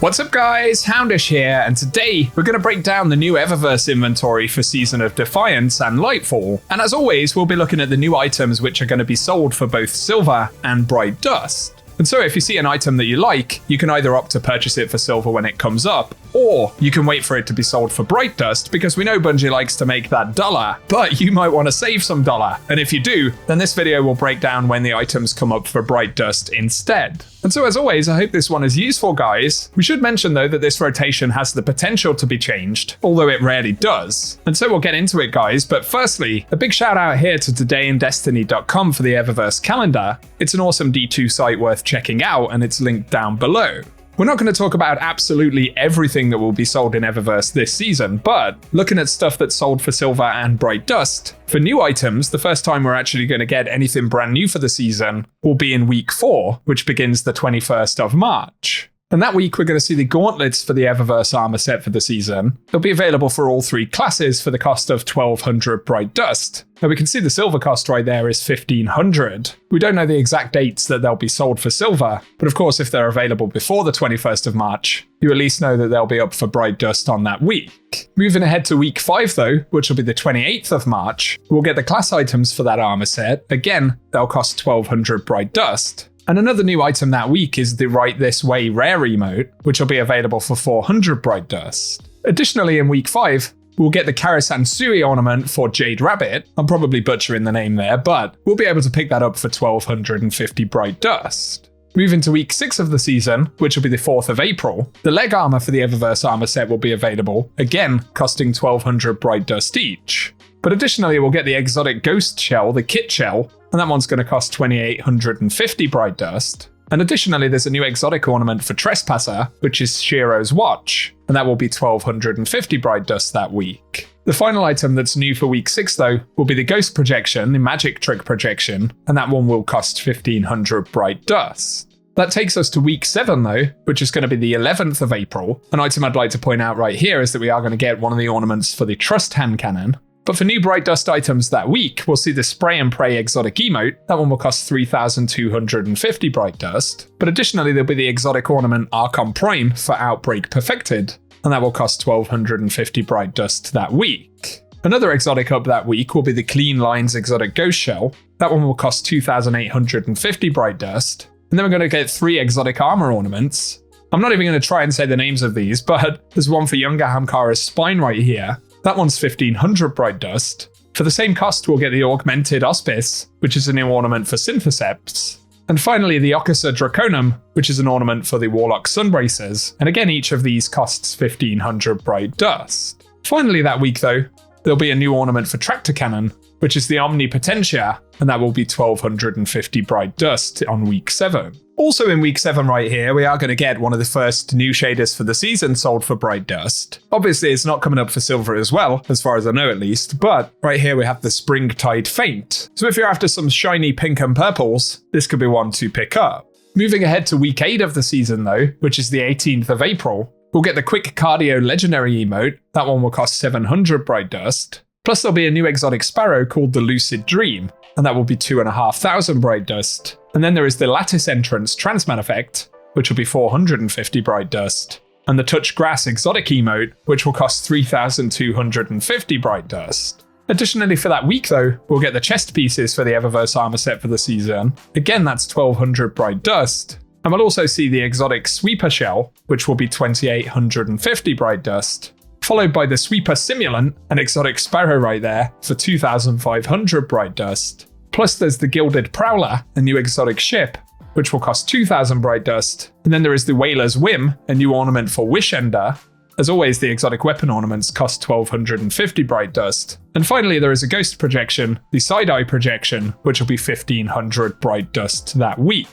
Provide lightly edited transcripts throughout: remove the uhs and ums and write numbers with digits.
What's up guys, Houndish here, and today we're going to break down the new Eververse inventory for Season of Defiance and Lightfall. And as always, we'll be looking at the new items which are going to be sold for both silver and bright dust. And so if you see an item that you like, you can either opt to purchase it for silver when it comes up, or you can wait for it to be sold for bright dust, because we know Bungie likes to make that dollar, but you might want to save some dollar. And if you do, then this video will break down when the items come up for bright dust instead. And so as always, I hope this one is useful, guys. We should mention though that this rotation has the potential to be changed, although it rarely does. And so we'll get into it, guys, but firstly, a big shout out here to todayindestiny.com for the Eververse calendar. It's an awesome D2 site worth checking out, and it's linked down below. We're not going to talk about absolutely everything that will be sold in Eververse this season, but looking at stuff that's sold for silver and bright dust, for new items, the first time we're actually going to get anything brand new for the season will be in week 4, which begins the 21st of March. And that week, we're going to see the gauntlets for the Eververse armor set for the season. They'll be available for all 3 classes for the cost of 1200 bright dust. Now we can see the silver cost right there is 1500. We don't know the exact dates that they'll be sold for silver, but of course if they're available before the 21st of March, you at least know that they'll be up for bright dust on that week. Moving ahead to week 5 though, which will be the 28th of March, we'll get the class items for that armor set. Again, they'll cost 1200 bright dust. And another new item that week is the Right This Way rare emote, which will be available for 400 bright dust. Additionally, in week 5, we'll get the Karasansui ornament for Jade Rabbit. I'm probably butchering the name there, but we'll be able to pick that up for 1250 bright dust. Moving to week 6 of the season, which will be the 4th of April, the leg armor for the Eververse armor set will be available, again costing 1200 bright dust each. But additionally, we'll get the exotic ghost shell, the kit shell, and that one's going to cost 2850 bright dust. And additionally, there's a new exotic ornament for Trespasser, which is Shiro's watch, and that will be 1250 bright dust that week. The final item that's new for week 6 though will be the ghost projection, the magic trick projection, and that one will cost 1500 bright dust. That takes us to week 7 though, which is going to be the 11th of April. An item I'd like to point out right here is that we are going to get one of the ornaments for the Trust Hand Cannon. But for new bright dust items that week, we'll see the Spray and Pray exotic emote. That one will cost 3250 bright dust. But additionally, there'll be the exotic ornament Archon Prime for Outbreak Perfected, and that will cost 1250 bright dust that week. Another exotic up that week will be the Clean Lines exotic ghost shell. That one will cost 2850 bright dust. And then we're going to get 3 exotic armor ornaments. I'm not even going to try and say the names of these, but there's one for Younger Hamkara's spine right here. That one's 1500 bright dust. For the same cost, we'll get the Augmented Auspice, which is a new ornament for Synthoceps. And finally, the Okusa Draconum, which is an ornament for the Warlock Sunbracers. And again, each of these costs 1500 bright dust. Finally that week though, there'll be a new ornament for Tractor Cannon, which is the Omnipotentia, and that will be 1250 bright dust on week 7. Also in week 7 right here, we are going to get one of the first new shaders for the season sold for bright dust. Obviously, it's not coming up for silver as well, as far as I know at least, but right here we have the Springtide Faint. So if you're after some shiny pink and purples, this could be one to pick up. Moving ahead to week 8 of the season though, which is the 18th of April, we'll get the Quick Cardio Legendary emote. That one will cost 700 bright dust. Plus there'll be a new exotic sparrow called the Lucid Dream, and that will be 2500 bright dust. And then there is the Lattice Entrance Transman effect, which will be 450 bright dust. And the Touch Grass exotic emote, which will cost 3250 bright dust. Additionally for that week though, we'll get the chest pieces for the Eververse armor set for the season. Again, that's 1200 bright dust. And we'll also see the exotic Sweeper shell, which will be 2850 bright dust. Followed by the Sweeper Simulant, an exotic sparrow right there, for 2500 bright dust. Plus there's the Gilded Prowler, a new exotic ship, which will cost 2000 bright dust. And then there is the Whaler's Whim, a new ornament for Wishender. As always, the exotic weapon ornaments cost 1250 bright dust. And finally there is a Ghost Projection, the Side-Eye Projection, which will be 1500 bright dust that week.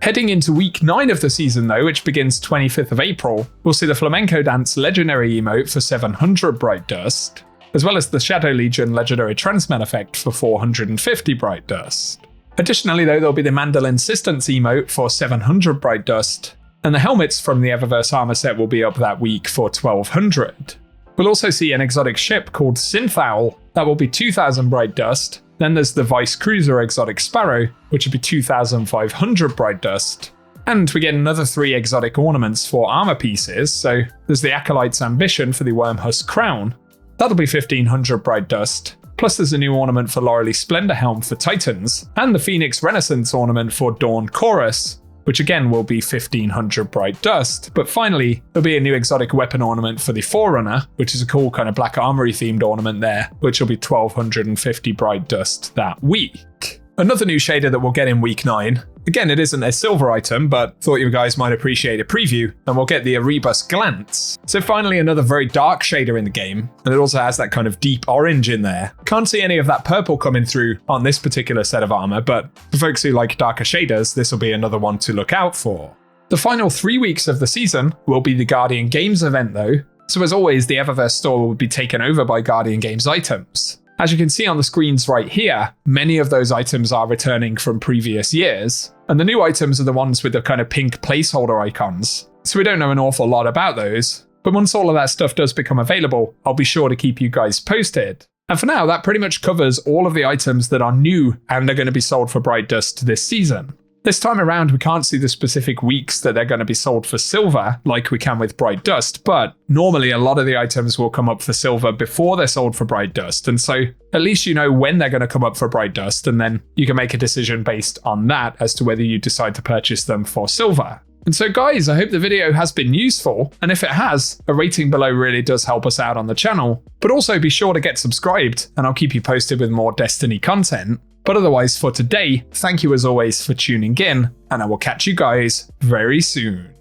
Heading into week 9 of the season though, which begins 25th of April, we'll see the Flamenco Dance Legendary emote for 700 bright dust, as well as the Shadow Legion Legendary Transman effect for 450 bright dust. Additionally though, there'll be the Mandolin Assistance emote for 700 bright dust, and the helmets from the Eververse armor set will be up that week for 1200. We'll also see an exotic ship called Synth Owl, that will be 2000 bright dust. Then there's the Vice Cruiser exotic Sparrow, which will be 2500 bright dust. And we get another 3 exotic ornaments for armor pieces, so there's the Acolyte's Ambition for the Wormhusk Crown. That'll be 1500 Bright Dust. Plus there's a new ornament for Laurel's Splendor Helm for Titans, and the Phoenix Renaissance ornament for Dawn Chorus, which again will be 1500 Bright Dust. But finally, there'll be a new exotic weapon ornament for the Forerunner, which is a cool kind of Black Armory themed ornament there, which will be 1250 Bright Dust that week. Another new shader that we'll get in week 9. Again, it isn't a silver item, but thought you guys might appreciate a preview, and we'll get the Erebus Glance. So finally, another very dark shader in the game, and it also has that kind of deep orange in there. Can't see any of that purple coming through on this particular set of armor, but for folks who like darker shaders, this will be another one to look out for. The final 3 weeks of the season will be the Guardian Games event though, so as always, the Eververse store will be taken over by Guardian Games items. As you can see on the screens right here, many of those items are returning from previous years, and the new items are the ones with the kind of pink placeholder icons, so we don't know an awful lot about those, but once all of that stuff does become available, I'll be sure to keep you guys posted. And for now, that pretty much covers all of the items that are new and are going to be sold for Bright Dust this season. This time around, we can't see the specific weeks that they're going to be sold for silver, like we can with Bright Dust, but normally a lot of the items will come up for silver before they're sold for Bright Dust, and so at least you know when they're going to come up for Bright Dust, and then you can make a decision based on that as to whether you decide to purchase them for silver. And so guys, I hope the video has been useful, and if it has, a rating below really does help us out on the channel, but also be sure to get subscribed, and I'll keep you posted with more Destiny content. But otherwise for today, thank you as always for tuning in, and I will catch you guys very soon.